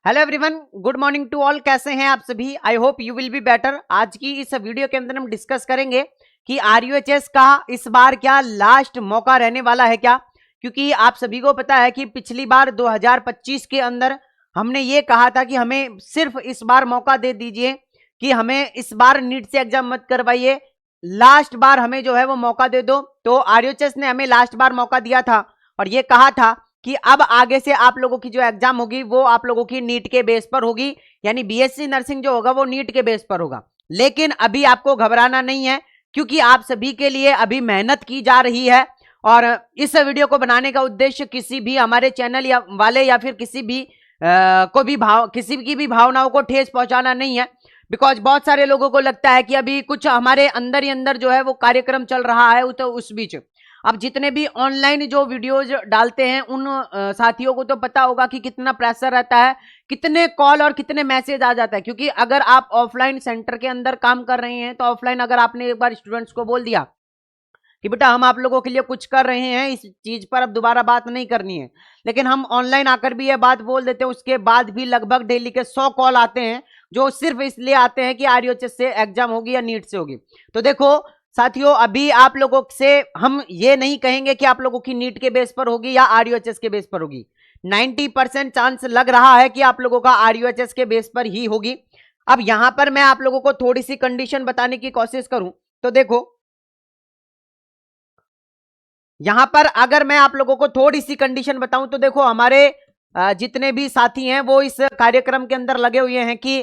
Hello everyone, good morning to all. कैसे हैं आप सभी? I hope you will be better. आज की इस वीडियो के अंदर हम डिस्कस करेंगे कि आरयूएचएस का इस बार क्या लास्ट मौका रहने वाला है क्या, क्योंकि आप सभी को पता है कि पिछली बार 2025 के अंदर हमने ये कहा था कि हमें सिर्फ इस बार मौका दे दीजिए कि हमें इस बार नीट से एग्जाम मत करवाइए, लास्ट बार हमें जो है वो मौका दे दो। तो आरयूएचएस ने हमें लास्ट बार मौका दिया था और ये कहा था कि अब आगे से आप लोगों की जो एग्जाम होगी वो आप लोगों की नीट के बेस पर होगी, यानी बीएससी नर्सिंग जो होगा वो नीट के बेस पर होगा। लेकिन अभी आपको घबराना नहीं है, क्योंकि आप सभी के लिए अभी मेहनत की जा रही है। और इस वीडियो को बनाने का उद्देश्य किसी भी हमारे चैनल या वाले या फिर किसी भी किसी की भी भावनाओं को ठेस पहुंचाना नहीं है। बिकॉज बहुत सारे लोगों को लगता है कि अभी कुछ हमारे अंदर ही अंदर जो है वो कार्यक्रम चल रहा है, तो उस बीच अब जितने भी ऑनलाइन जो वीडियोज डालते हैं उन साथियों को तो पता होगा कि कितना प्रेशर रहता है, कितने कॉल और कितने मैसेज आ जाता है। क्योंकि अगर आप ऑफलाइन सेंटर के अंदर काम कर रहे हैं तो ऑफलाइन अगर आपने एक बार स्टूडेंट्स को बोल दिया कि बेटा हम आप लोगों के लिए कुछ कर रहे हैं, इस चीज पर अब दोबारा बात नहीं करनी है, लेकिन हम ऑनलाइन आकर भी ये बात बोल देते हैं, उसके बाद भी लगभग डेली के 100 कॉल आते हैं जो सिर्फ इसलिए आते हैं कि आरयूएचएस से एग्जाम होगी या नीट से होगी। तो देखो साथियों, अभी आप लोगों से हम ये नहीं कहेंगे कि आप लोगों की नीट के बेस पर होगी या आरयूएचएस के बेस पर होगी। 90% चांस लग रहा है कि आप लोगों का आरयूएचएस के बेस पर ही होगी। अब यहां पर मैं आप लोगों को थोड़ी सी कंडीशन बताने की कोशिश करूं तो देखो, यहां पर अगर मैं आप लोगों को थोड़ी सी कंडीशन बताऊं तो देखो, हमारे जितने भी साथी हैं वो इस कार्यक्रम के अंदर लगे हुए हैं कि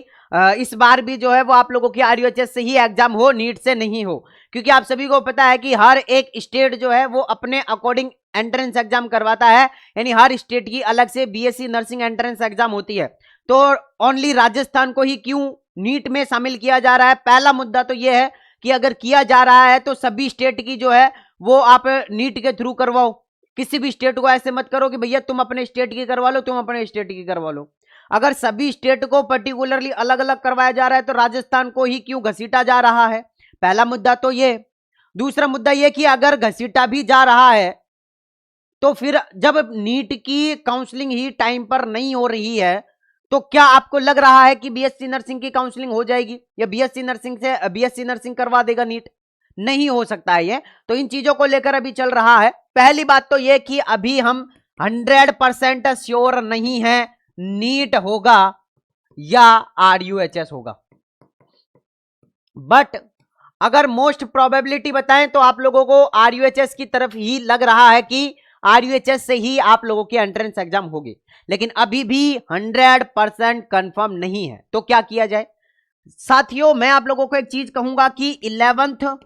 इस बार भी जो है वो आप लोगों की आरयूएचएस से ही एग्जाम हो, नीट से नहीं हो। क्योंकि आप सभी को पता है कि हर एक स्टेट जो है वो अपने अकॉर्डिंग एंट्रेंस एग्जाम करवाता है, यानी हर स्टेट की अलग से बीएससी नर्सिंग एंट्रेंस एग्जाम होती है। तो ओनली राजस्थान को ही क्यों नीट में शामिल किया जा रहा है? पहला मुद्दा तो यह है कि अगर किया जा रहा है तो सभी स्टेट की जो है वो आप नीट के थ्रू करवाओ। किसी भी स्टेट को ऐसे मत करो कि भैया तुम अपने स्टेट की करवा लो, तुम अपने स्टेट की करवा लो। अगर सभी स्टेट को पर्टिकुलरली अलग अलग करवाया जा रहा है तो राजस्थान को ही क्यों घसीटा जा रहा है? पहला मुद्दा तो ये। दूसरा मुद्दा ये कि अगर घसीटा भी जा रहा है तो फिर जब नीट की काउंसलिंग ही टाइम पर नहीं हो रही है तो क्या आपको लग रहा है कि बीएससी नर्सिंग की काउंसलिंग हो जाएगी या बीएससी नर्सिंग करवा देगा नीट? नहीं हो सकता है ये। तो इन चीजों को लेकर अभी चल रहा है। पहली बात तो ये कि अभी हम 100% श्योर नहीं है नीट होगा या आरयूएचएस होगा, बट अगर मोस्ट प्रोबेबिलिटी बताएं तो आप लोगों को आरयूएचएस की तरफ ही लग रहा है कि आरयूएचएस से ही आप लोगों की एंट्रेंस एग्जाम होगी, लेकिन अभी भी 100% कंफर्म नहीं है। तो क्या किया जाए साथियों? मैं आप लोगों को एक चीज कहूंगा कि 11th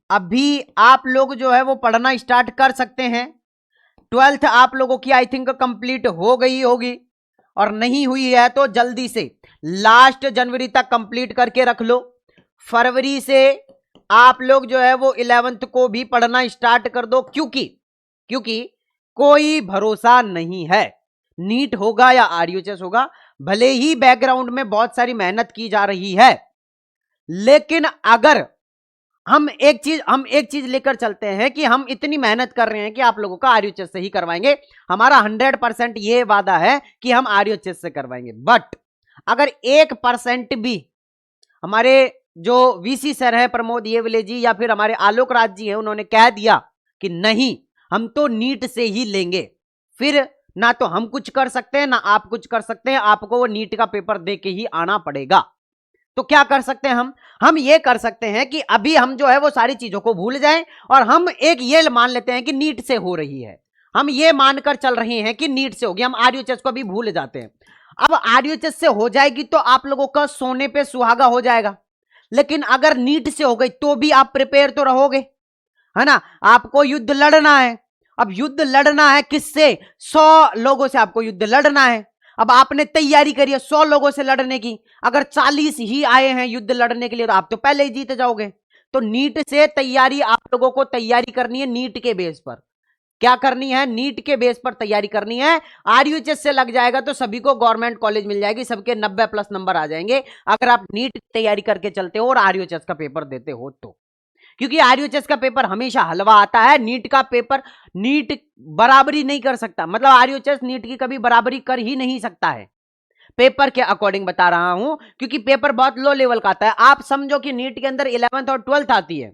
अभी आप लोग जो है वो पढ़ना स्टार्ट कर सकते हैं। 12th आप लोगों की आई थिंक कंप्लीट हो गई होगी, और नहीं हुई है तो जल्दी से लास्ट जनवरी तक कंप्लीट करके रख लो। फरवरी से आप लोग जो है वो 11th को भी पढ़ना स्टार्ट कर दो, क्योंकि कोई भरोसा नहीं है नीट होगा या आरयूएचएस होगा। भले ही बैकग्राउंड में बहुत सारी मेहनत की जा रही है, लेकिन अगर हम एक चीज लेकर चलते हैं कि हम इतनी मेहनत कर रहे हैं कि आप लोगों का आरयूएचएस से ही करवाएंगे, हमारा 100% ये वादा है कि हम आरयूएचएस से करवाएंगे। बट अगर 1% भी हमारे जो वीसी सर है प्रमोद येवले जी या फिर हमारे आलोक राज जी है, उन्होंने कह दिया कि नहीं हम तो नीट से ही लेंगे, फिर ना तो हम कुछ कर सकते हैं ना आप कुछ कर सकते हैं, आपको वो नीट का पेपर दे के ही आना पड़ेगा। तो क्या कर सकते हैं हम ये कर सकते हैं कि अभी हम जो है वो सारी चीजों को भूल जाएं और हम एक ये मान लेते हैं कि नीट से हो रही है, हम ये मानकर चल रहे हैं कि नीट से होगी, हम आरयूएचएस को भी भूल जाते हैं। अब आरयूएचएस से हो जाएगी तो आप लोगों का सोने पे सुहागा हो जाएगा, लेकिन अगर नीट से हो गई तो भी आप प्रिपेयर तो रहोगे, है ना? आपको युद्ध लड़ना है। अब युद्ध लड़ना है किससे? 100 लोगों से आपको युद्ध लड़ना है। अब आपने तैयारी करी है 100 लोगों से लड़ने की, अगर 40 ही आए हैं युद्ध लड़ने के लिए तो आप तो पहले ही जीत जाओगे। तो नीट से तैयारी आप लोगों को तैयारी करनी है नीट के बेस पर। क्या करनी है? नीट के बेस पर तैयारी करनी है। आरयूएचएस से लग जाएगा तो सभी को गवर्नमेंट कॉलेज मिल जाएगी, सबके 90+ नंबर आ जाएंगे अगर आप नीट की तैयारी करके चलते हो और आरयूएचएस का पेपर देते हो तो। क्योंकि आरयूएचएस का पेपर हमेशा हलवा आता है, नीट का पेपर नीट बराबरी नहीं कर सकता, मतलब आरयूएचएस नीट की कभी बराबरी कर ही नहीं सकता है। पेपर के अकॉर्डिंग बता रहा हूं, क्योंकि पेपर बहुत लो लेवल का आता है। आप समझो कि नीट के अंदर 11th और 12th आती है,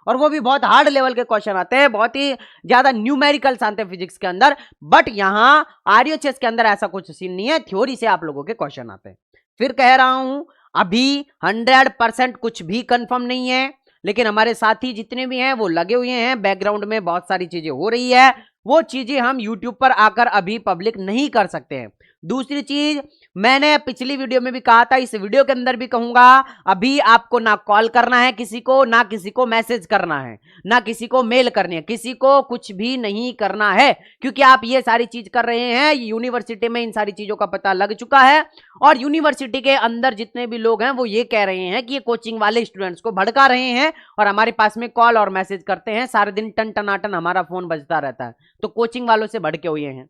और वो भी बहुत हार्ड लेवल के क्वेश्चन आते हैं, बहुत ही ज्यादा न्यूमेरिकल्स आते हैं फिजिक्स के अंदर। बट यहां आरयूएचएस के अंदर ऐसा कुछ सीन नहीं है, थ्योरी से आप लोगों के क्वेश्चन आते हैं। फिर कह रहा हूं, अभी 100% कुछ भी कंफर्म नहीं है, लेकिन हमारे साथी जितने भी हैं वो लगे हुए हैं, बैकग्राउंड में बहुत सारी चीजें हो रही है, वो चीजें हम यूट्यूब पर आकर अभी पब्लिक नहीं कर सकते हैं। दूसरी चीज, मैंने पिछली वीडियो में भी कहा था, इस वीडियो के अंदर भी कहूंगा, अभी आपको ना कॉल करना है किसी को, ना किसी को मैसेज करना है, ना किसी को मेल करनी है, किसी को कुछ भी नहीं करना है, क्योंकि आप ये सारी चीज कर रहे हैं, यूनिवर्सिटी में इन सारी चीजों का पता लग चुका है, और यूनिवर्सिटी के अंदर जितने भी लोग हैं वो ये कह रहे हैं कि ये कोचिंग वाले स्टूडेंट्स को भड़का रहे हैं, और हमारे पास में कॉल और मैसेज करते हैं, सारे दिन टन टनाटन हमारा फोन बजता रहता है, तो कोचिंग वालों से भड़के हुए हैं,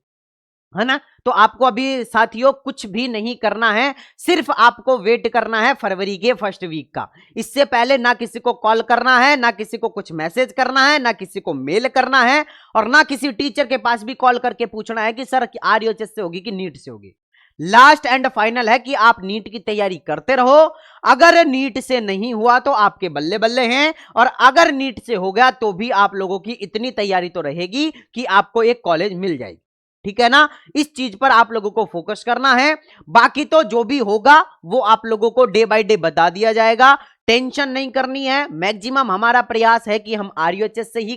है ना। तो आपको अभी साथियों कुछ भी नहीं करना है, सिर्फ आपको वेट करना है फरवरी के फर्स्ट वीक का। इससे पहले ना किसी को कॉल करना है, ना किसी को कुछ मैसेज करना है, ना किसी को मेल करना है, और ना किसी टीचर के पास भी कॉल करके पूछना है कि सर आरयूएचएस से होगी कि नीट से होगी। लास्ट एंड फाइनल है कि आप नीट की तैयारी करते रहो। अगर नीट से नहीं हुआ तो आपके बल्ले बल्ले हैं, और अगर नीट से हो गया तो भी आप लोगों की इतनी तैयारी तो रहेगी कि आपको एक कॉलेज मिल जाएगी, ठीक है ना। इस चीज पर आप लोगों को फोकस करना है, बाकी तो जो भी होगा वो आप लोगों को डे बाय डे बता दिया जाएगा, टेंशन नहीं करनी है। मैक्सिमम हमारा प्रयास है कि हम आरयूएचएस से ही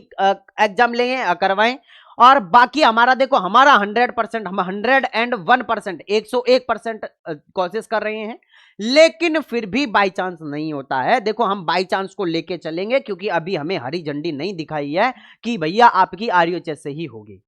एग्जाम लें, करवाएं, और बाकी हमारा देखो, हमारा 100%, हम 101%, 101% कोशिश कर रहे हैं, लेकिन फिर भी बाई चांस नहीं होता है। देखो हम बाई चांस को लेके चलेंगे, क्योंकि अभी हमें हरी झंडी नहीं दिखाई है कि भैया आपकी आरयूएचएस से ही होगी।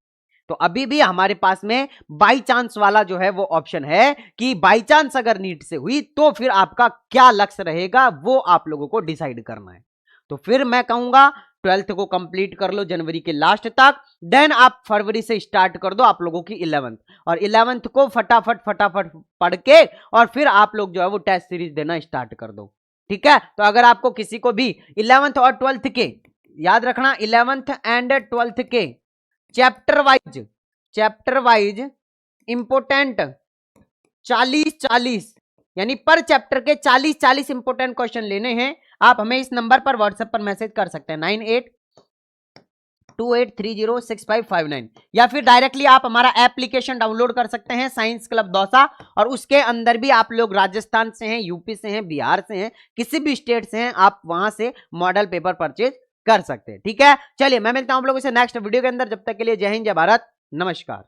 तो अभी भी हमारे पास में बाई चांस वाला जो है वो ऑप्शन है कि बाई चांस अगर नीट से हुई तो फिर आपका क्या लक्ष्य रहेगा वो आप लोगों को डिसाइड करना है। तो फिर मैं कहूंगा 12th को कंप्लीट कर लो जनवरी के लास्ट तक, देन आप फरवरी से स्टार्ट कर दो आप लोगों की 11th, और 11th को फटाफट पढ़ के और फिर आप लोग जो है वो टेस्ट सीरीज देना स्टार्ट कर दो, ठीक है। तो अगर आपको किसी को भी 11th और 12th के, याद रखना 11th एंड 12th के चैप्टर वाइज इंपोर्टेंट 40 यानी पर चैप्टर के 40 इंपोर्टेंट क्वेश्चन लेने हैं, आप हमें इस नंबर पर व्हाट्सएप पर मैसेज कर सकते हैं 9828306559, या फिर डायरेक्टली आप हमारा एप्लीकेशन डाउनलोड कर सकते हैं साइंस क्लब दौसा, और उसके अंदर भी आप लोग राजस्थान से हैं, यूपी से हैं, बिहार से हैं, किसी भी स्टेट से हैं, आप वहां से मॉडल पेपर परचेज कर सकते हैं, ठीक है। चलिए मैं मिलता हूं आप लोगों से नेक्स्ट वीडियो के अंदर, जब तक के लिए जय हिंद, जय भारत, नमस्कार।